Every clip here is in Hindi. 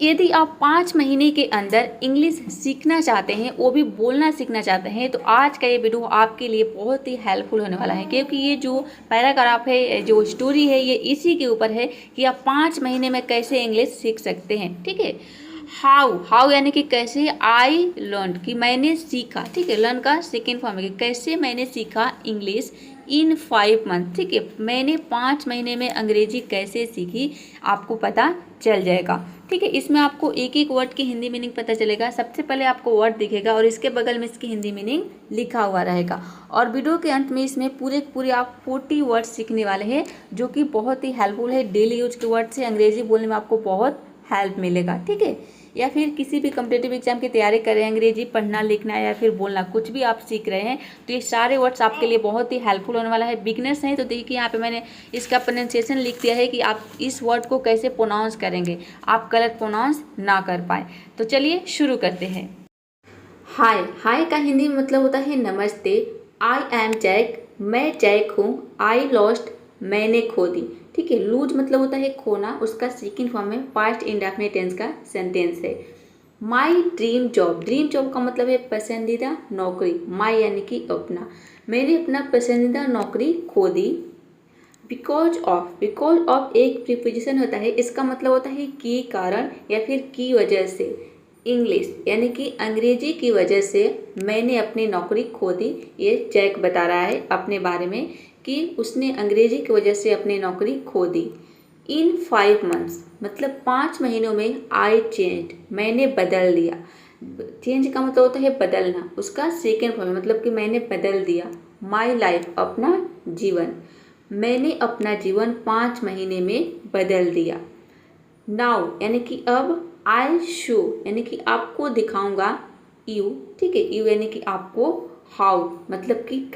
यदि आप 5 महीने के अंदर इंग्लिश सीखना चाहते हैं, वो भी बोलना सीखना चाहते हैं, तो आज का ये वीडियो आपके लिए बहुत ही हेल्पफुल होने वाला है। क्योंकि ये जो पैराग्राफ है, जो स्टोरी है, ये इसी के ऊपर है कि आप 5 महीने में कैसे इंग्लिश सीख सकते हैं। ठीक है। हाउ यानी कि कैसे। आई लर्न कि मैंने सीखा। ठीक है। लर्न का सेकेंड फॉर्म है कि कैसे मैंने सीखा इंग्लिश इन 5 मंथ। ठीक है। मैंने 5 महीने में अंग्रेजी कैसे सीखी, आपको पता चल जाएगा। ठीक है। इसमें आपको एक एक वर्ड की हिंदी मीनिंग पता चलेगा। सबसे पहले आपको वर्ड दिखेगा और इसके बगल में इसकी हिंदी मीनिंग लिखा हुआ रहेगा। और वीडियो के अंत में इसमें पूरे आप 40 वर्ड सीखने वाले हैं, जो कि बहुत ही हेल्पफुल है। डेली यूज के वर्ड से अंग्रेजी बोलने में आपको बहुत हेल्प मिलेगा। ठीक है। या फिर किसी भी कम्पिटेटिव एग्जाम की तैयारी कर रहे हैं, अंग्रेजी पढ़ना लिखना या फिर बोलना, कुछ भी आप सीख रहे हैं, तो ये सारे वर्ड्स आपके लिए बहुत ही हेल्पफुल होने वाला है। बिगनर्स हैं तो देखिए यहाँ पे मैंने इसका प्रोनाउंसिएशन लिख दिया है कि आप इस वर्ड को कैसे प्रोनाउंस करेंगे, आप गलत प्रोनाउंस ना कर पाए। तो चलिए शुरू करते हैं। हाय का हिंदी में मतलब होता है नमस्ते। आई एम जैक, मैं जैक हूँ। आई लॉस्ट, मैंने खो दी। ठीक है। लूज मतलब होता है खोना, उसका सेकंड फॉर्म में पास्ट इंडेफिनिट टेंस का सेंटेंस है। माई ड्रीम जॉब का मतलब है पसंदीदा नौकरी। माई यानी कि अपना। मैंने अपना पसंदीदा नौकरी खो दी। बिकॉज ऑफ एक प्रीपोजिशन होता है, इसका मतलब होता है के कारण या फिर की वजह से। इंग्लिश यानी कि अंग्रेजी की वजह से मैंने अपनी नौकरी खो दी। ये जैक बता रहा है अपने बारे में कि उसने अंग्रेजी की वजह से अपनी नौकरी खो दी। इन 5 मंथ्स मतलब 5 महीनों में आई चेंज, मैंने बदल दिया। चेंज का मतलब होता है बदलना, उसका सेकेंड फॉर्म मतलब कि मैंने बदल दिया। माई लाइफ, अपना जीवन। मैंने अपना जीवन 5 महीने में बदल दिया। नाउ यानी कि अब। आई शो यानी कि आपको दिखाऊंगा। यू, ठीक है, यू यानी कि आपको। हाउ मतलब कि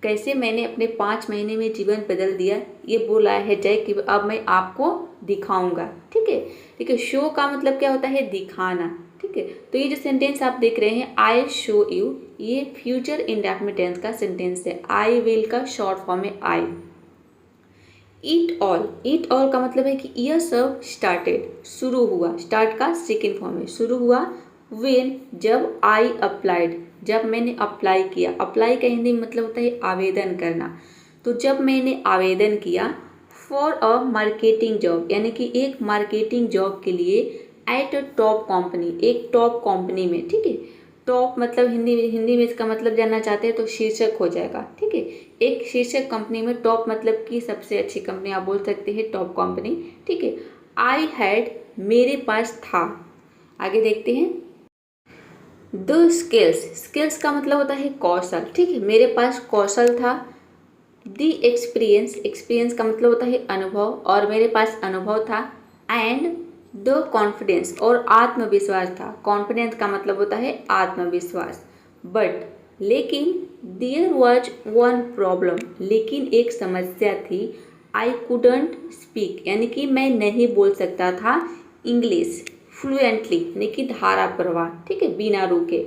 कैसे मैंने अपने 5 महीने में जीवन बदल दिया, ये बोला है जय कि अब मैं आपको दिखाऊंगा। ठीक है। ठीक है। शो का मतलब क्या होता है, दिखाना। ठीक है। तो ये जो सेंटेंस आप देख रहे हैं आई शो यू, ये फ्यूचर इंडेफिनिट टेंस का सेंटेंस है। आई विल का शॉर्ट फॉर्म है आई। ईट ऑल का मतलब है कि यह सब स्टार्टेड, शुरू हुआ। स्टार्ट का सेकेंड फॉर्म है, शुरू हुआ। व्हेन जब। आई अप्लाइड, जब मैंने अप्लाई किया। अप्लाई का हिंदी में मतलब होता है आवेदन करना। तो जब मैंने आवेदन किया फॉर अ मार्केटिंग जॉब यानी कि एक मार्केटिंग जॉब के लिए एट अ टॉप कंपनी, एक टॉप कंपनी में। ठीक है। टॉप मतलब हिंदी में इसका मतलब जानना चाहते हैं तो शीर्षक हो जाएगा। ठीक है। एक शीर्षक कंपनी में, टॉप मतलब कि सबसे अच्छी कंपनी आप बोल सकते हैं, टॉप कंपनी। ठीक है। आई हैड, मेरे पास था। आगे देखते हैं। द स्किल्स का मतलब होता है कौशल। ठीक है। मेरे पास कौशल था। द एक्सपीरियंस का मतलब होता है अनुभव, और मेरे पास अनुभव था। एंड द कॉन्फिडेंस, और आत्मविश्वास था। कॉन्फिडेंस का मतलब होता है आत्मविश्वास। बट लेकिन देयर वॉज वन प्रॉब्लम, लेकिन एक समस्या थी। आई कुडंट स्पीक यानी कि मैं नहीं बोल सकता था इंग्लिश फ्लुएंटली यानी कि धारा प्रवाह। ठीक है। बिना रुके।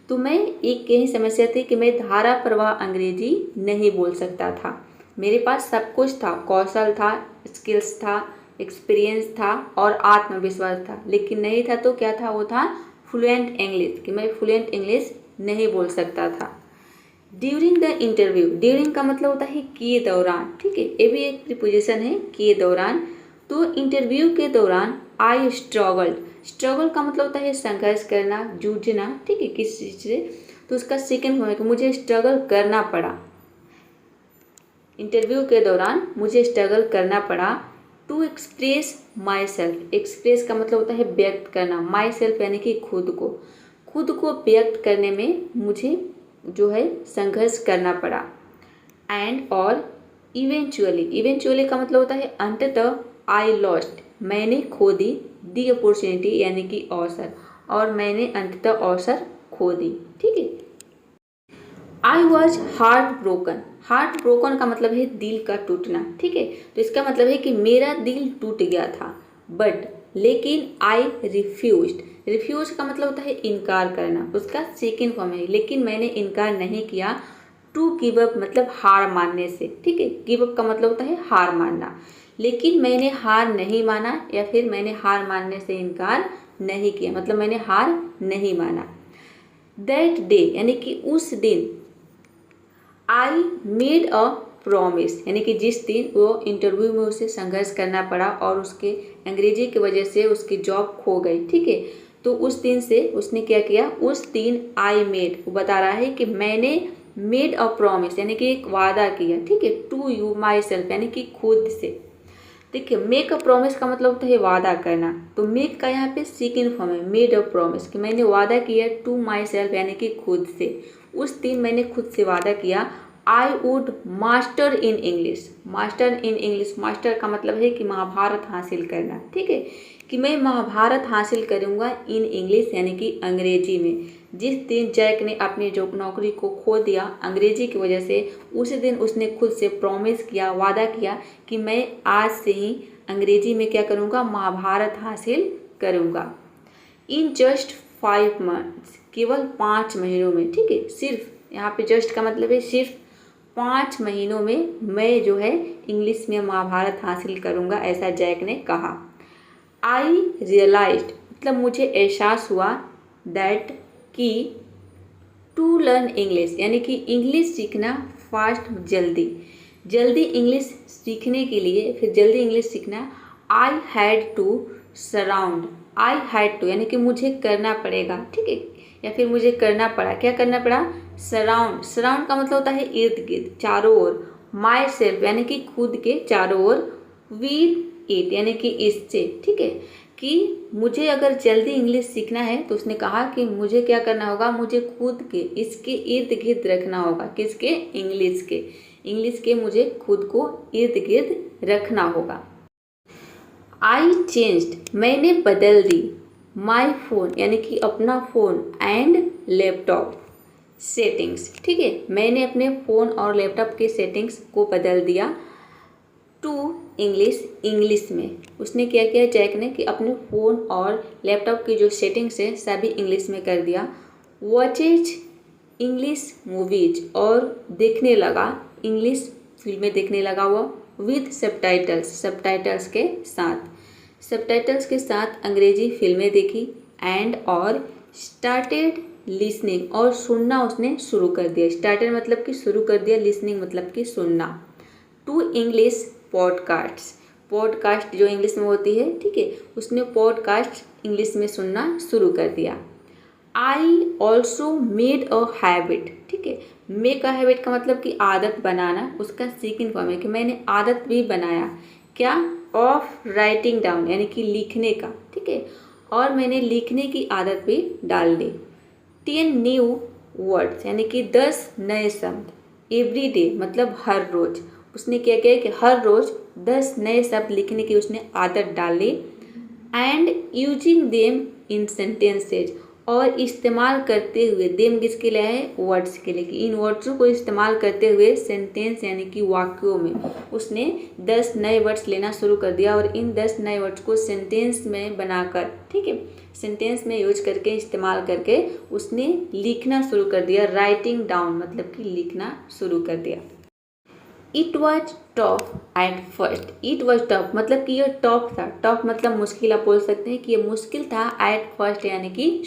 तो मैं एक यही समस्या थी कि मैं धारा प्रवाह अंग्रेजी नहीं बोल सकता था। मेरे पास सब कुछ था, कौशल था, स्किल्स था, एक्सपीरियंस था और आत्मविश्वास था, लेकिन नहीं था तो क्या था, वो था फ्लुएंट इंग्लिश, कि मैं फ्लुएंट इंग्लिश नहीं बोल सकता था। ड्यूरिंग द इंटरव्यू, ड्यूरिंग का मतलब होता है के दौरान। ठीक है। ये भी एक प्रीपोजिशन है, के दौरान। तो इंटरव्यू के दौरान आई स्ट्रगल का मतलब होता है संघर्ष करना, जूझना। ठीक है। किस चीज़ से, तो उसका सेकेंड फॉर्म है कि मुझे स्ट्रगल करना पड़ा। इंटरव्यू के दौरान मुझे स्ट्रगल करना पड़ा। To express myself, express का मतलब होता है व्यक्त करना। माई सेल्फ यानी कि खुद को व्यक्त करने में मुझे जो है संघर्ष करना पड़ा। एंड और इवेंचुअली का मतलब होता है अंततः। आई लॉस्ट, मैंने खो दी। दी अपॉर्चुनिटी यानी कि अवसर, और मैंने अंततः अवसर खो दी। ठीक है। आई वॉज हार्ट ब्रोकन का मतलब है दिल का टूटना। ठीक है। तो इसका मतलब है कि मेरा दिल टूट गया था। बट लेकिन आई रिफ्यूज का मतलब होता है इनकार करना, उसका सेकेंड फॉर्म है, लेकिन मैंने इनकार नहीं किया। टू गिव अप मतलब हार मानने से। ठीक है। गिव अप का मतलब होता है हार मानना। लेकिन मैंने हार नहीं माना या फिर मैंने हार मानने से इनकार नहीं किया, मतलब मैंने हार नहीं माना। दैट डे यानी कि उस दिन, आई मेड अ प्रॉमिस यानी कि जिस दिन वो इंटरव्यू में उसे संघर्ष करना पड़ा और उसके अंग्रेजी की वजह से उसकी जॉब खो गई, ठीक है। तो उस दिन से उसने क्या किया, उस दिन आई मेड, वो बता रहा है कि मैंने मेड अ प्रॉमिस यानी कि एक वादा किया, ठीक है, टू यू माई सेल्फ यानी कि खुद से। देखिए मेक अ प्रॉमिस का मतलब होता है वादा करना, तो मेक का यहाँ पे सेकंड फॉर्म है मेड अ प्रॉमिस कि मैंने वादा किया टू माई सेल्फ यानी कि खुद से। उस दिन मैंने खुद से वादा किया I would master in English. Master in English, master का मतलब है कि महाभारत हासिल करना, ठीक है, कि मैं महाभारत हासिल करूँगा इन इंग्लिश यानी कि अंग्रेजी में। जिस दिन जैक ने अपनी जो नौकरी को खो दिया अंग्रेजी की वजह से, उसी दिन उसने खुद से प्रॉमिस किया, वादा किया कि मैं आज से ही अंग्रेजी में क्या करूँगा, महाभारत हासिल करूँगा। इन जस्ट 5 months, केवल 5 महीनों में, ठीक है, सिर्फ यहाँ पे जस्ट का मतलब है सिर्फ 5 महीनों में मैं जो है इंग्लिश में महाभारत हासिल करूँगा, ऐसा जैक ने कहा। आई रियलाइज्ड मतलब मुझे एहसास हुआ, दैट कि टू लर्न इंग्लिश यानी कि इंग्लिश सीखना फास्ट, जल्दी जल्दी इंग्लिश सीखने के लिए, फिर जल्दी इंग्लिश सीखना, I had to surround, I had to यानी कि मुझे करना पड़ेगा, ठीक है, या फिर मुझे करना पड़ा, क्या करना पड़ा, सराउंड। सराउंड का मतलब होता है इर्द गिर्द, चारों ओर, माई सेल्फ यानी कि खुद के चारों ओर, विद इट यानी कि इससे, ठीक है, कि मुझे अगर जल्दी इंग्लिश सीखना है तो उसने कहा कि मुझे क्या करना होगा, मुझे खुद के इसके इर्द गिर्द रखना होगा, किसके, इंग्लिश के मुझे खुद को इर्द गिर्द रखना होगा। आई चेंज्ड मैंने बदल दी, माई फोन यानी कि अपना फ़ोन, एंड लैपटॉप सेटिंग्स, ठीक है, मैंने अपने फ़ोन और लैपटॉप के सेटिंग्स को बदल दिया टू इंग्लिश में। उसने क्या किया जैक ने कि अपने फ़ोन और लैपटॉप की जो सेटिंग्स है सभी इंग्लिश में कर दिया। वॉचेज इंग्लिश मूवीज और देखने लगा, इंग्लिश फिल्में देखने लगा हुआ, विद सबटाइटल्स के साथ, सबटाइटल्स के साथ अंग्रेजी फिल्में देखी, एंड और स्टार्टेड लिसनिंग और सुनना उसने शुरू कर दिया। स्टार्टेड मतलब कि शुरू कर दिया, लिसनिंग मतलब कि सुनना, टू इंग्लिश पॉडकास्ट जो इंग्लिश में होती है, ठीक है, उसने पॉडकास्ट इंग्लिश में सुनना शुरू कर दिया। I also made a habit, ठीक है, मेक अ हैबिट का मतलब कि आदत बनाना, उसका सेकंड फॉर्म है कि मैंने आदत भी बनाया, क्या, ऑफ राइटिंग डाउन यानी कि लिखने का, ठीक है, और मैंने लिखने की आदत भी डाल दी। 10 न्यू वर्ड्स यानी कि 10 नए शब्द, एवरी डे मतलब हर रोज़, उसने क्या किया कि हर रोज़ 10 नए शब्द लिखने की उसने आदत डाली, and using them in sentences और इस्तेमाल करते हुए, देम किसके लिए है, वर्ड्स के लिए, कि इन वर्ड्सों को इस्तेमाल करते हुए सेंटेंस यानी कि वाक्यों में उसने 10 नए वर्ड्स लेना शुरू कर दिया, और इन 10 नए वर्ड्स को सेंटेंस में बनाकर, ठीक है, सेंटेंस में यूज करके, इस्तेमाल करके उसने लिखना शुरू कर दिया। राइटिंग डाउन मतलब कि लिखना शुरू कर दिया। It was tough at first, it was tough मतलब कि यह टफ था, टफ मतलब मुश्किल, आप बोल सकते हैं कि यह मुश्किल था, एट फर्स्ट यानी कि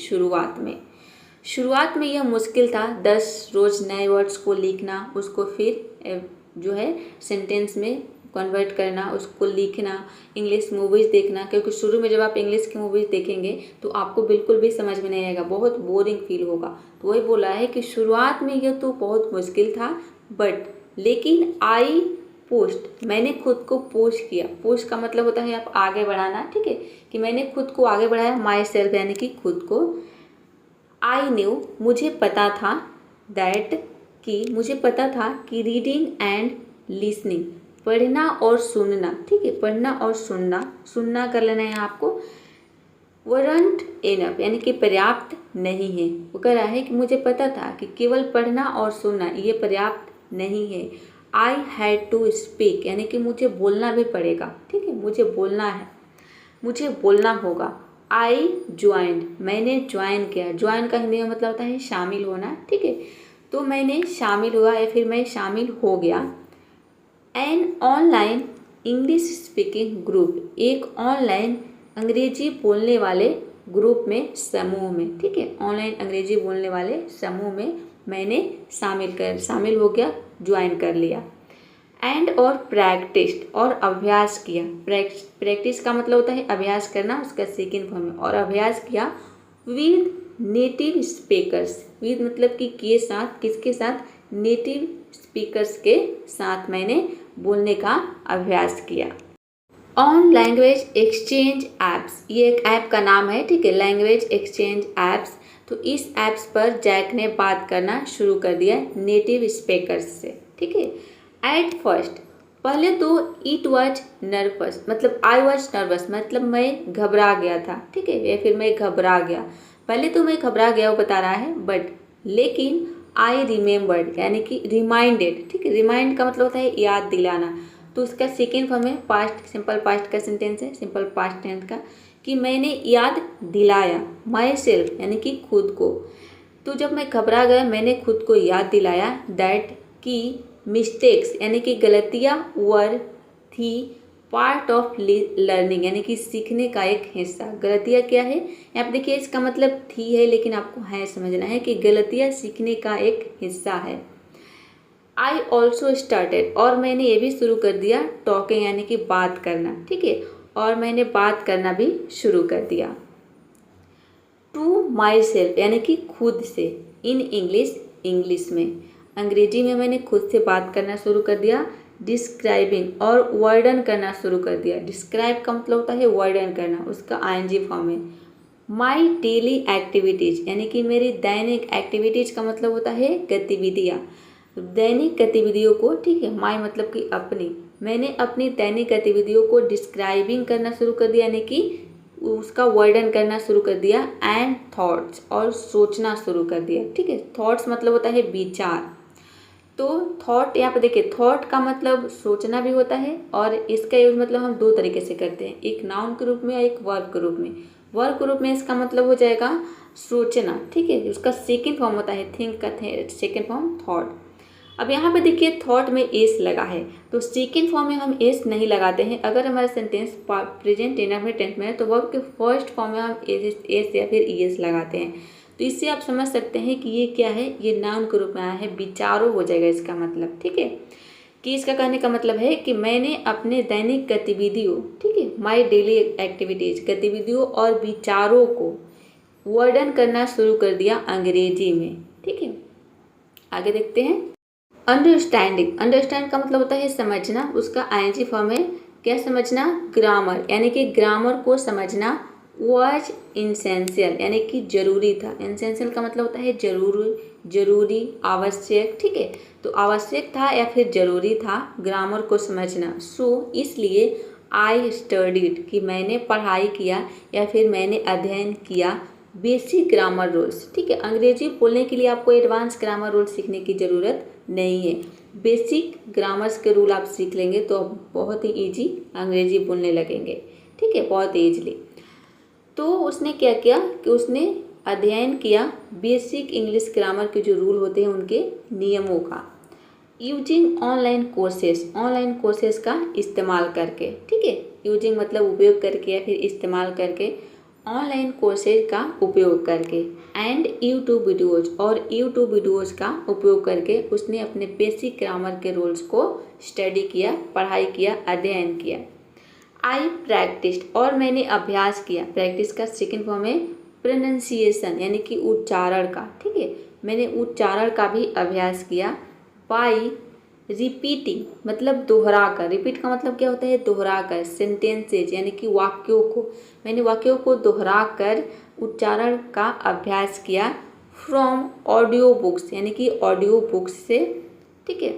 शुरुआत में यह मुश्किल था, 10 रोज़ नए वर्ड्स को लिखना, उसको फिर जो है सेंटेंस में कन्वर्ट करना, उसको लिखना, इंग्लिश मूवीज़ देखना, क्योंकि शुरू में जब आप इंग्लिश की मूवीज़ देखेंगे तो आपको बिल्कुल भी समझ में नहीं आएगा, बहुत बोरिंग फील होगा। तो वही बोला है कि शुरुआत में यह तो बहुत मुश्किल था, बट लेकिन आई पोस्ट मैंने खुद को पुश किया, पुश का मतलब होता है आप आगे बढ़ाना, ठीक है, कि मैंने खुद को आगे बढ़ाया, माई सेल्फ यानी कि खुद को। आई न्यू मुझे पता था, दैट कि मुझे पता था कि रीडिंग एंड लिसनिंग पढ़ना और सुनना, ठीक है, पढ़ना और सुनना कर लेना है आपको, वरंट इनफ यानी कि पर्याप्त नहीं है। वो कह रहा है कि मुझे पता था कि केवल पढ़ना और सुनना ये पर्याप्त नहीं है। आई हैड टू स्पीक यानी कि मुझे बोलना भी पड़ेगा, ठीक है, मुझे बोलना है, मुझे बोलना होगा। आई ज्वाइंड मैंने ज्वाइन किया, ज्वाइन का हिंदी में मतलब होता है शामिल होना, ठीक है, तो मैंने शामिल हुआ या फिर मैं शामिल हो गया। An online English speaking group, एक ऑनलाइन अंग्रेजी बोलने वाले ग्रुप में, समूह में, ठीक है, ऑनलाइन अंग्रेजी बोलने वाले समूह में मैंने शामिल हो गया, ज्वाइन कर लिया। एंड और प्रैक्टिस, और अभ्यास किया। प्रैक्टिस का मतलब होता है अभ्यास करना, उसका सेकेंड फॉर्म है। और अभ्यास किया विद नेटिव स्पीकर्स, विद मतलब कि के साथ, किसके साथ, नेटिव स्पीकर्स के साथ मैंने बोलने का अभ्यास किया। ऑन लैंग्वेज एक्सचेंज ऐप्स, ये एक ऐप का नाम है, ठीक है, लैंग्वेज एक्सचेंज ऐप्स। तो इस ऐप्स पर जैक ने बात करना शुरू कर दिया नेटिव स्पीकर्स से, ठीक है। एट फर्स्ट, पहले तो इट वॉज नर्वस, मतलब आई वॉज नर्वस, मतलब मैं घबरा गया था, ठीक है, या फिर मैं घबरा गया। पहले तो मैं घबरा गया वो बता रहा है, बट लेकिन आई रिमेम्बर्ड, यानी कि रिमाइंडेड, ठीक है, रिमाइंड का मतलब होता है याद दिलाना। तो उसका सेकेंड फॉर्म है पास्ट, सिंपल पास्ट का सेंटेंस है, सिंपल पास्ट टेंस का, कि मैंने याद दिलाया, माई सेल्फ यानी कि खुद को। तो जब मैं घबरा गया मैंने खुद को याद दिलाया दैट कि मिस्टेक्स यानी कि गलतियाँ वर थी पार्ट ऑफ लर्निंग, यानी कि सीखने का एक हिस्सा। गलतियाँ क्या है यहाँ पे देखिए, इसका मतलब थी है, लेकिन आपको है समझना है कि गलतियाँ सीखने का एक हिस्सा है। आई ऑल्सो स्टार्टेड, और मैंने ये भी शुरू कर दिया टॉकिंग यानी कि बात करना, ठीक है, और मैंने बात करना भी शुरू कर दिया। टू माई सेल्फ यानी कि खुद से, इन इंग्लिश, इंग्लिश में, अंग्रेजी में मैंने खुद से बात करना शुरू कर दिया। डिस्क्राइबिंग, और वर्णन करना शुरू कर दिया। डिस्क्राइब का मतलब होता है वर्णन करना, उसका आईएनजी फॉर्म है। माई डेली एक्टिविटीज़ यानी कि मेरी दैनिक एक्टिविटीज़ का मतलब होता है गतिविधियाँ, दैनिक गतिविधियों को, ठीक है, माई मतलब कि अपनी, मैंने अपनी दैनिक गतिविधियों को डिस्क्राइबिंग करना शुरू कर दिया, यानी कि उसका वर्णन करना शुरू कर दिया। एंड थॉट्स, और सोचना शुरू कर दिया, ठीक है, थॉट्स मतलब होता है विचार। तो थॉट यहाँ पे देखिए, थॉट का मतलब सोचना भी होता है, और इसका यूज मतलब हम दो तरीके से करते हैं, एक नाउन के रूप में और एक वर्ब के रूप में। वर्ब के रूप में इसका मतलब हो जाएगा सोचना, ठीक है, उसका सेकेंड फॉर्म होता है थिंक का, सेकेंड फॉर्म थॉट। अब यहाँ पे देखिए थॉट में एस लगा है, तो सेकेंड फॉर्म में हम एस नहीं लगाते हैं। अगर हमारा सेंटेंस प्रेजेंट इंडेफिनिट टेंस में है तो वर्ब के फर्स्ट फॉर्म में हम एस या फिर ईएस लगाते हैं। तो इससे आप समझ सकते हैं कि ये क्या है, ये नाउन के रूप में आया है, विचारों हो जाएगा इसका मतलब, ठीक है, कि इसका कहने का मतलब है कि मैंने अपने दैनिक गतिविधियों, ठीक है, माई डेली एक्टिविटीज, गतिविधियों और विचारों को वर्णन करना शुरू कर दिया अंग्रेजी में, ठीक है। आगे देखते हैं। अंडरस्टैंडिंग, अंडरस्टैंड का मतलब होता है समझना, उसका आईएनजी फॉर्म है क्या, समझना, ग्रामर, यानी कि ग्रामर को समझना। वॉज इंसेंशियल यानी कि जरूरी था, इंसेंशियल का मतलब होता है जरूरी, आवश्यक, ठीक है, तो आवश्यक था या फिर जरूरी था ग्रामर को समझना। सो इसलिए आई स्टडीड, कि मैंने पढ़ाई किया या फिर मैंने अध्ययन किया बेसिक ग्रामर रूल्स, ठीक है, अंग्रेजी बोलने के लिए आपको एडवांस ग्रामर रूल सीखने की ज़रूरत नहीं है। बेसिक ग्रामर्स के रूल आप सीख लेंगे तो आप बहुत ही ईजी अंग्रेजी बोलने लगेंगे, ठीक है, बहुत ईजिली। तो उसने क्या किया कि उसने अध्ययन किया बेसिक इंग्लिश ग्रामर के जो रूल होते हैं उनके नियमों का। यूजिंग ऑनलाइन कोर्सेज का इस्तेमाल करके, ठीक है, यूजिंग मतलब उपयोग करके या फिर इस्तेमाल करके, ऑनलाइन कोर्सेज का उपयोग करके। एंड यूट्यूब वीडियोज़, और यूट्यूब वीडियोज़ का उपयोग करके उसने अपने बेसिक ग्रामर के रूल्स को स्टडी किया, पढ़ाई किया, अध्ययन किया। आई प्रैक्टिस्ड, और मैंने अभ्यास किया, प्रैक्टिस का सेकेंड फॉर्म है प्रोनाउंसिएशन यानी कि उच्चारण का, ठीक है, मैंने उच्चारण का भी अभ्यास किया। बाई रिपीटिंग मतलब दोहरा कर, रिपीट का मतलब क्या होता है, दोहरा कर, सेंटेंसेज यानी कि वाक्यों को, मैंने वाक्यों को दोहरा कर उच्चारण का अभ्यास किया। फ्रॉम ऑडियो बुक्स यानी कि ऑडियो बुक्स से, ठीक है,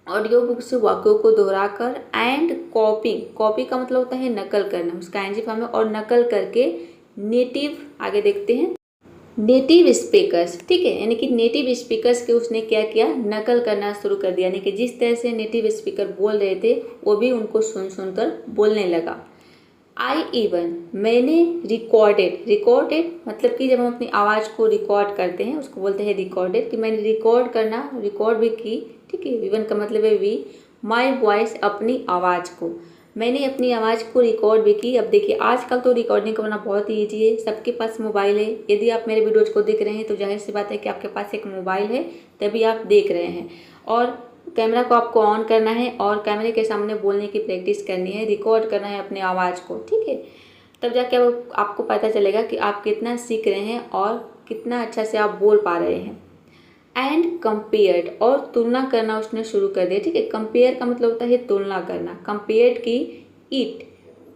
ऑडियो बुक से वाक्यों को दोहरा कर। एंड कॉपी का मतलब होता है नकल करना, उसका आईएनजी फॉर्म है, और नकल करके नेटिव, आगे देखते हैं, नेटिव स्पीकर्स, ठीक है, यानी कि नेटिव स्पीकर्स के उसने क्या किया, नकल करना शुरू कर दिया, यानी कि जिस तरह से नेटिव स्पीकर बोल रहे थे वो भी उनको सुनकर बोलने लगा। आई इवन, मैंने रिकॉर्डेड मतलब कि जब हम अपनी आवाज़ को रिकॉर्ड करते हैं उसको बोलते हैं रिकॉर्डेड, कि मैंने रिकॉर्ड भी की, ठीक है, इवन का मतलब है वी, माई वॉइस अपनी आवाज़ को, मैंने अपनी आवाज़ को रिकॉर्ड भी की। अब देखिए आजकल तो रिकॉर्डिंग करना बहुत ही ईजी है, सबके पास मोबाइल है। यदि आप मेरे वीडियोज़ को देख रहे हैं तो जाहिर सी बात है कि आपके पास एक मोबाइल है, तभी आप देख रहे हैं। और कैमरा को आपको ऑन करना है और कैमरे के सामने बोलने की प्रैक्टिस करनी है, रिकॉर्ड करना है अपनी आवाज़ को, ठीक है। तब जाके आपको पता चलेगा कि आप कितना सीख रहे हैं और कितना अच्छा से आप बोल पा रहे हैं। एंड कंपेयर्ड, और तुलना करना उसने शुरू कर दिया, ठीक है। कंपेयर का मतलब होता है तुलना करना। कंपेयर्ड की इट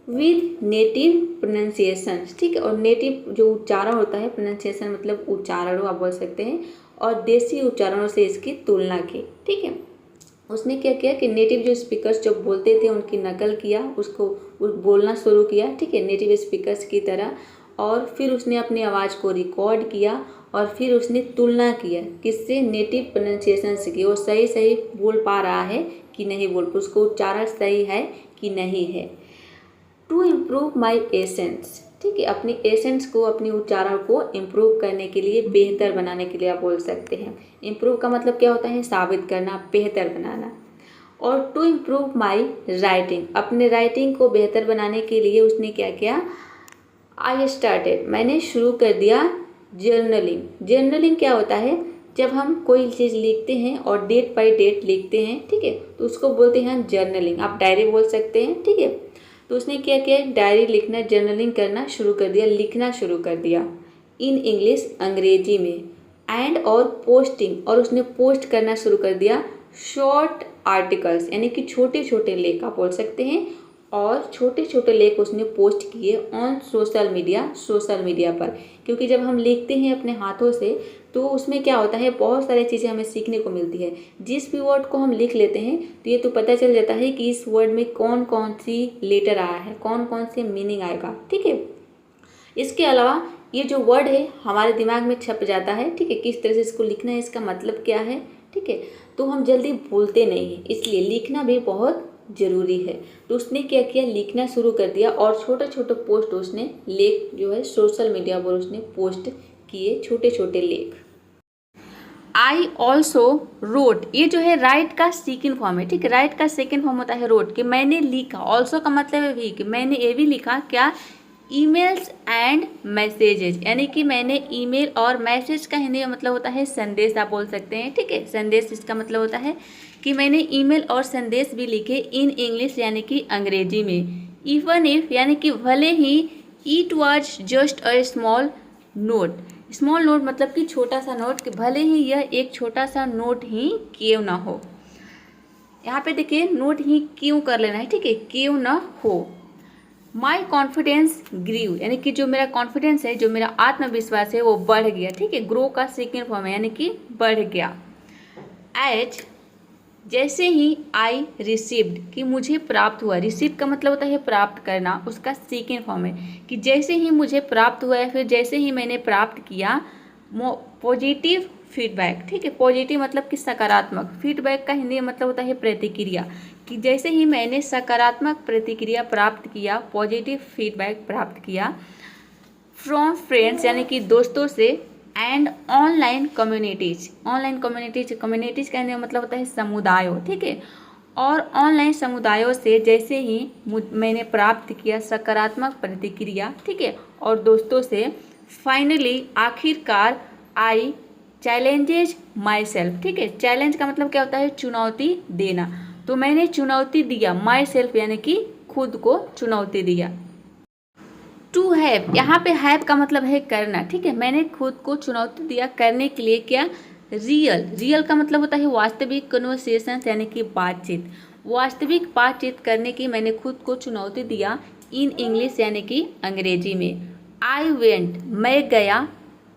विद नेटिव प्रोनाउंसिएशन, ठीक है। और नेटिव जो उच्चारण होता है, प्रोनाउंसिएशन मतलब उच्चारणों आप बोल सकते हैं, और देसी उच्चारणों से इसकी तुलना की, ठीक है। उसने क्या किया कि नेटिव जो स्पीकर्स जो बोलते थे उनकी नकल किया, उसको बोलना शुरू किया, ठीक है, नेटिव स्पीकर्स की तरह। और फिर उसने अपनी आवाज़ को रिकॉर्ड किया और फिर उसने तुलना किया किससे, नेटिव प्रोनाउंसिएशन से, कि वो सही सही बोल पा रहा है कि नहीं बोल, उसको उच्चारण सही है कि नहीं है। टू इम्प्रूव माई एसेंस, ठीक है, अपनी एसेंस को, अपनी उच्चारण को इम्प्रूव करने के लिए, बेहतर बनाने के लिए आप बोल सकते हैं। इम्प्रूव का मतलब क्या होता है, साबित करना, बेहतर बनाना। और टू इम्प्रूव माई राइटिंग, अपने राइटिंग को बेहतर बनाने के लिए उसने क्या किया, आई स्टार्टेड, मैंने शुरू कर दिया जर्नलिंग। जर्नलिंग क्या होता है, जब हम कोई चीज़ लिखते हैं और डेट बाई डेट लिखते हैं, ठीक है, तो उसको बोलते हैं जर्नलिंग। आप डायरी बोल सकते हैं, ठीक है। तो उसने क्या किया, डायरी लिखना, जर्नलिंग करना शुरू कर दिया, लिखना शुरू कर दिया इन इंग्लिश, अंग्रेजी में। एंड और पोस्टिंग, और उसने पोस्ट करना शुरू कर दिया शॉर्ट आर्टिकल्स, यानी कि छोटे छोटे लेख आप बोल सकते हैं। और छोटे छोटे लेख उसने पोस्ट किए ऑन सोशल मीडिया पर। क्योंकि जब हम लिखते हैं अपने हाथों से तो उसमें क्या होता है, बहुत सारी चीज़ें हमें सीखने को मिलती है। जिस भी वर्ड को हम लिख लेते हैं तो ये तो पता चल जाता है कि इस वर्ड में कौन कौन सी लेटर आया है, कौन कौन से मीनिंग आएगा, ठीक है। इसके अलावा ये जो वर्ड है हमारे दिमाग में छप जाता है, ठीक है, किस तरह से इसको लिखना है, इसका मतलब क्या है, ठीक है। तो हम जल्दी भूलते नहीं हैं, इसलिए लिखना भी बहुत ज़रूरी है। तो उसने क्या किया, लिखना शुरू कर दिया और छोटे छोटे पोस्ट उसने, लेख जो है सोशल मीडिया पर उसने पोस्ट किए, छोटे छोटे लेख। आई ऑल्सो रोट, ये जो है राइट का सेकेंड फॉर्म है, ठीक है। राइट का सेकेंड फॉर्म होता है रोट, कि मैंने लिखा। ऑल्सो का मतलब है भी, कि मैंने ये भी लिखा क्या, ईमेल्स एंड मैसेजेस, यानी कि मैंने ईमेल और मैसेज का हिंदी में मतलब होता है संदेश आप बोल सकते हैं, ठीक है। संदेश इसका मतलब होता है कि मैंने ईमेल और संदेश भी लिखे इन इंग्लिश, यानी कि अंग्रेजी में। इवन इफ, यानी कि भले ही, it was just a small note. Small note मतलब कि छोटा सा नोट, कि भले ही यह एक छोटा सा नोट ही क्यों ना हो। यहाँ पे देखिए नोट ही क्यों कर लेना है, ठीक है, क्यों ना हो। माई कॉन्फिडेंस ग्रीव, यानी कि जो मेरा कॉन्फिडेंस है, जो मेरा आत्मविश्वास है वो बढ़ गया, ठीक है। ग्रो का सेकेंड फॉर्म है, यानी कि बढ़ गया। एज, जैसे ही, आई रिसीव्ड, कि मुझे प्राप्त हुआ। रिसीव का मतलब होता है प्राप्त करना, उसका सेकेंड फॉर्म है, कि जैसे ही मुझे प्राप्त हुआ है, फिर जैसे ही मैंने प्राप्त किया पॉजिटिव फीडबैक, ठीक है। पॉजिटिव मतलब कि सकारात्मक, फीडबैक का हिंदी में मतलब होता है प्रतिक्रिया, कि जैसे ही मैंने सकारात्मक प्रतिक्रिया प्राप्त किया, पॉजिटिव फीडबैक प्राप्त किया फ्रॉम फ्रेंड्स, यानी कि दोस्तों से, and online communities. Online communities कहने का मतलब होता है समुदायों, ठीक है। और ऑनलाइन समुदायों से जैसे ही मैंने प्राप्त किया सकारात्मक प्रतिक्रिया, ठीक है, और दोस्तों से, फाइनली, आखिरकार, आई चैलेंजेज माई सेल्फ, ठीक है। चैलेंज का मतलब क्या होता है, चुनौती देना। तो मैंने चुनौती दिया माई सेल्फ, यानी कि खुद को चुनौती दिया। टू हैव, यहाँ पे हैव का मतलब है करना, ठीक है। मैंने खुद को चुनौती दिया करने के लिए क्या, रियल का मतलब होता है वास्तविक, कन्वर्सेशन यानी कि बातचीत। वास्तविक बातचीत करने की मैंने खुद को चुनौती दिया इन इंग्लिश, यानी कि अंग्रेजी में। आई वेंट, मैं गया।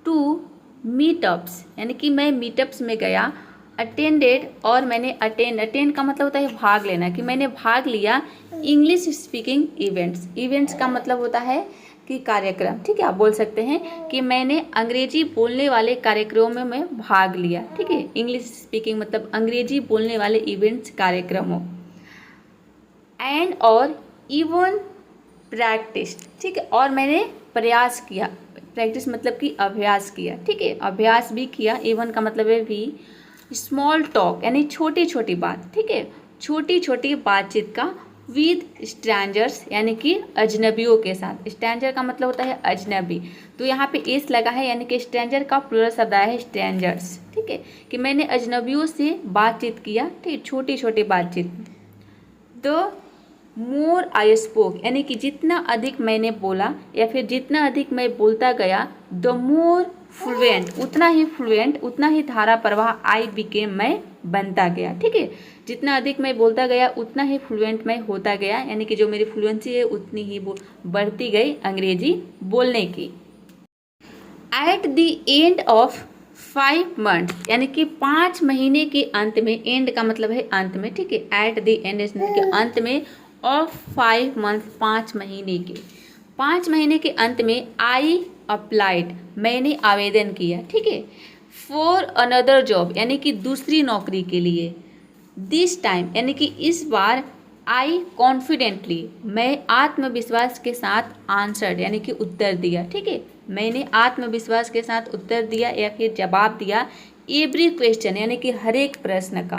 टू मीटअप्स, यानी कि मैं मीटअप्स में गया। अटेंडेड, और मैंने अटेंड का मतलब होता है भाग लेना, कि मैंने भाग लिया इंग्लिश स्पीकिंग इवेंट्स का मतलब होता है कि कार्यक्रम, ठीक है। आप बोल सकते हैं कि मैंने अंग्रेजी बोलने वाले कार्यक्रमों में भाग लिया, ठीक है। इंग्लिश स्पीकिंग मतलब अंग्रेजी बोलने वाले इवेंट्स, कार्यक्रमों। एंड, और इवन प्रैक्टिस, ठीक है, और मैंने प्रयास किया। प्रैक्टिस मतलब कि अभ्यास किया, ठीक है, अभ्यास भी किया। इवन का मतलब है भी। स्मॉल टॉक, यानी छोटी छोटी बात, ठीक है, छोटी छोटी बातचीत का विद स्ट्रेंजर्स यानी कि अजनबियों के साथ। स्ट्रेंजर का मतलब होता है अजनबी, तो यहाँ पे एस लगा है यानी कि स्ट्रेंजर का प्लूरल शब्द आया है स्ट्रेंजर्स, ठीक है, कि मैंने अजनबियों से बातचीत किया, ठीक, छोटी छोटी बातचीत। द मोर आई स्पोक यानी कि जितना अधिक मैंने बोला या फिर जितना अधिक मैं बोलता गया, द मोर फ्लुएंट उतना ही धारा प्रवाह आई बिकेम मैं बनता गया, ठीक है, जितना अधिक मैं बोलता गया उतना ही फ्लुएंट मैं होता गया, यानी कि जो मेरी फ्लुएंसी है उतनी ही बढ़ती गई अंग्रेजी बोलने की। At the end of 5 month यानी कि 5 महीने के अंत में, एंड का मतलब है अंत में, ठीक है, एट द एंड के अंत में, ऑफ 5 मंथ 5 महीने के, 5 महीने के अंत में, आई अप्लाइड मैंने आवेदन किया, ठीक है, फॉर अनदर जॉब यानी कि दूसरी नौकरी के लिए, दिस टाइम यानी कि इस बार, आई कॉन्फिडेंटली मैं आत्मविश्वास के साथ आंसर्ड यानी कि उत्तर दिया, ठीक है, मैंने आत्मविश्वास के साथ उत्तर दिया या फिर जवाब दिया, एवरी क्वेश्चन यानी कि हर एक प्रश्न का,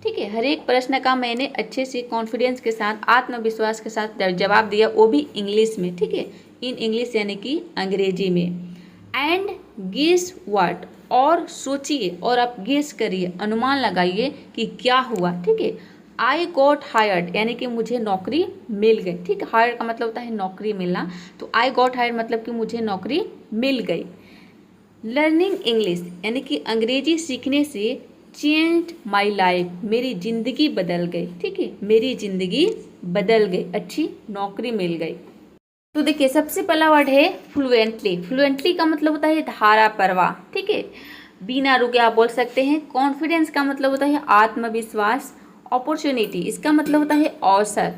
ठीक है, हर एक प्रश्न का मैंने अच्छे से कॉन्फिडेंस के साथ आत्मविश्वास के साथ जवाब दिया, वो भी इंग्लिश में, ठीक है, इन इंग्लिश यानी कि अंग्रेजी में। एंड गेस व्हाट और सोचिए और आप गेस करिए, अनुमान लगाइए कि क्या हुआ, ठीक है, आई गॉट हायर्ड यानी कि मुझे नौकरी मिल गई, ठीक है, हायर्ड का मतलब होता है नौकरी मिलना, तो आई गॉट हायर्ड मतलब कि मुझे नौकरी मिल गई। लर्निंग इंग्लिश यानी कि अंग्रेजी सीखने से चेंज माई लाइफ मेरी ज़िंदगी बदल गई, ठीक है, मेरी ज़िंदगी बदल गई, अच्छी नौकरी मिल गई। तो देखिए सबसे पहला वर्ड है फ्लुएंटली। फ्लुएंटली का मतलब होता है धारा प्रवाह, ठीक है, बिना रुके आप बोल सकते हैं। कॉन्फिडेंस का मतलब होता है आत्मविश्वास। अपॉर्चुनिटी इसका मतलब होता है अवसर।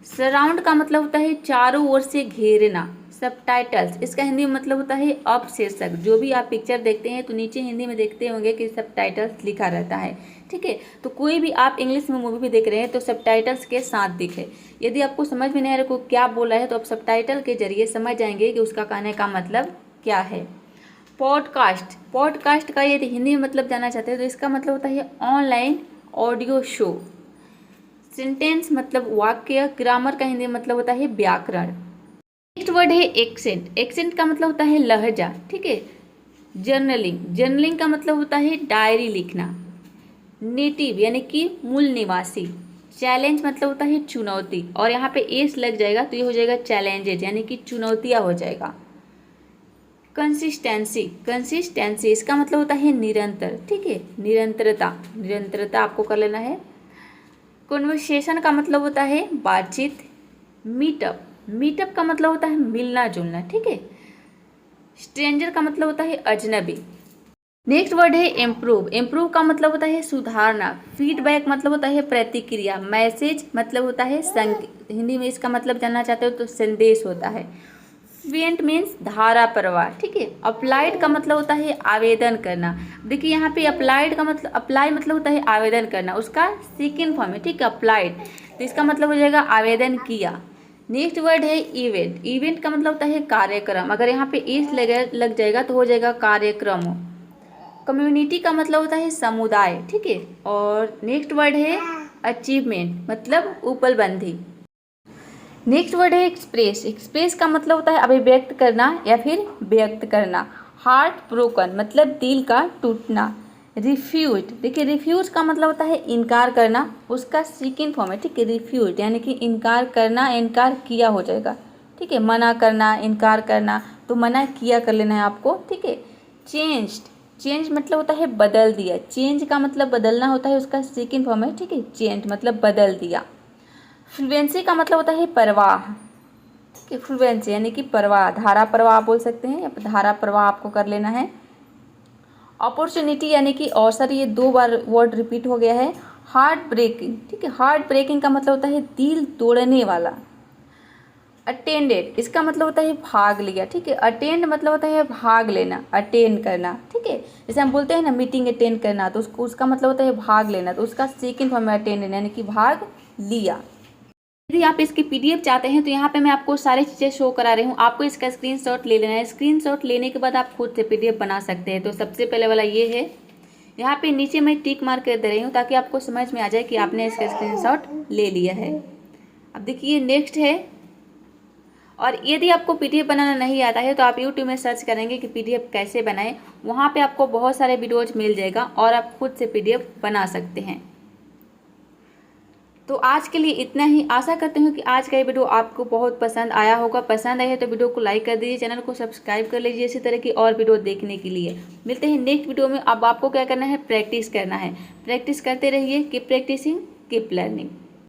सराउंड का मतलब होता है चारों ओर से घेरना। सबटाइटल्स इसका हिंदी में मतलब होता है अपशीर्षक। जो भी आप पिक्चर देखते हैं तो नीचे हिंदी में देखते होंगे कि सबटाइटल्स लिखा रहता है, ठीक है, तो कोई भी आप इंग्लिश में मूवी भी देख रहे हैं तो सबटाइटल्स के साथ दिखे। यदि आपको समझ में नहीं आ रहा को क्या बोला है तो आप सबटाइटल के जरिए समझ जाएंगे कि उसका कहने का मतलब क्या है। पॉडकास्ट, पॉडकास्ट का यदि हिंदी में मतलब जानना चाहते हैं तो इसका मतलब होता है ऑनलाइन ऑडियो शो। सेंटेंस मतलब वाक्य। ग्रामर का हिंदी में मतलब होता है व्याकरण। नेक्स्ट वर्ड है एक्सेंट। एक्सेंट का मतलब होता है लहजा, ठीक है। जर्नलिंग, जर्नलिंग का मतलब होता है डायरी लिखना। नेटिव यानी कि मूल निवासी। चैलेंज मतलब होता है चुनौती, और यहाँ पे एस लग जाएगा तो ये हो जाएगा चैलेंजेज यानी कि चुनौतियाँ हो जाएगा। कंसिस्टेंसी, कंसिस्टेंसी इसका मतलब होता है निरंतर, ठीक है, निरंतरता, निरंतरता आपको कर लेना है। कन्वर्सेशन का मतलब होता है बातचीत। मीटअप, मीटअप का मतलब होता है मिलना जुलना, ठीक है। स्ट्रेंजर का मतलब होता है अजनबी। नेक्स्ट वर्ड है इम्प्रूव। इम्प्रूव का मतलब होता है सुधारना। फीडबैक मतलब होता है प्रतिक्रिया। मैसेज मतलब होता है हिंदी में इसका मतलब जानना चाहते हो तो संदेश होता है। फ्लुएंट मीन्स धारा प्रवाह, ठीक है। अप्लाइड का मतलब होता है आवेदन करना। देखिए यहाँ पे अप्लाइड का मतलब, अप्लाई मतलब होता है आवेदन करना, उसका सेकेंड फॉर्म है, ठीक है, अप्लाइड, तो इसका मतलब हो जाएगा आवेदन किया। नेक्स्ट वर्ड है इवेंट। इवेंट का मतलब होता है कार्यक्रम, अगर यहाँ पे इस लग जाएगा तो हो जाएगा कार्यक्रम। कम्युनिटी का मतलब होता है समुदाय, ठीक है। और नेक्स्ट वर्ड है अचीवमेंट मतलब उपलब्धि। नेक्स्ट वर्ड है एक्सप्रेस। एक्सप्रेस का मतलब होता है अभिव्यक्त करना या फिर व्यक्त करना। हार्ट ब्रोकन मतलब दिल का टूटना। रिफ्यूज, देखिए रिफ्यूज का मतलब होता है इनकार करना, उसका सेकेंड फॉर्म है, ठीक है, रिफ्यूज यानी कि इनकार करना, इनकार किया हो जाएगा, ठीक है, मना करना, इनकार करना, तो मना किया कर लेना है आपको, ठीक है। चेंज्ड, चेंज मतलब होता है बदल दिया। चेंज का मतलब बदलना होता है, उसका सेकेंड फॉर्म है, ठीक है, चेंज मतलब बदल दिया। फ्लुएंसी का मतलब होता है प्रवाह, ठीक है, फ्लुएंसी यानी कि प्रवाह, धारा प्रवाह आप बोल सकते हैं, या धारा प्रवाह आपको कर लेना है। अपॉर्चुनिटी यानी कि अवसर, ये 2 बार वर्ड रिपीट हो गया है। हार्ट ब्रेकिंग, ठीक है, हार्ट ब्रेकिंग का मतलब होता है दिल तोड़ने वाला। अटेंडेड, इसका मतलब होता है भाग लिया, ठीक है। अटेंड मतलब होता है भाग लेना, अटेंड करना, ठीक है। जैसे हम बोलते हैं ना मीटिंग अटेंड करना, तो उसका मतलब होता है भाग लेना, तो उसका सेकेंड फॉर्म है अटेंड यानी कि भाग लिया। यदि आप इसकी पीडीएफ चाहते हैं तो यहाँ पे मैं आपको सारी चीज़ें शो करा रही हूँ, आपको इसका स्क्रीनशॉट ले लेना है। स्क्रीनशॉट लेने के बाद आप खुद से पीडीएफ बना सकते हैं। तो सबसे पहले वाला ये है, यहाँ पे नीचे मैं टिक मार्क कर दे रही हूँ ताकि आपको समझ में आ जाए कि आपने इसका स्क्रीनशॉट ले लिया है। अब देखिए नेक्स्ट है, और यदि आपको पीडीएफ बनाना नहीं आता है तो आप यूट्यूब में सर्च करेंगे कि पीडीएफ कैसे बनाएं, वहाँ पे आपको बहुत सारे वीडियोज मिल जाएगा और आप खुद से पीडीएफ बना सकते हैं। तो आज के लिए इतना ही। आशा करते हूँ कि आज का ये वीडियो आपको बहुत पसंद आया होगा। पसंद आया है तो वीडियो को लाइक कर दीजिए, चैनल को सब्सक्राइब कर लीजिए इसी तरह की और वीडियो देखने के लिए। मिलते हैं नेक्स्ट वीडियो में। अब आपको क्या करना है, प्रैक्टिस करना है। प्रैक्टिस करते रहिए, कीप प्रैक्टिसिंग कीप लर्निंग।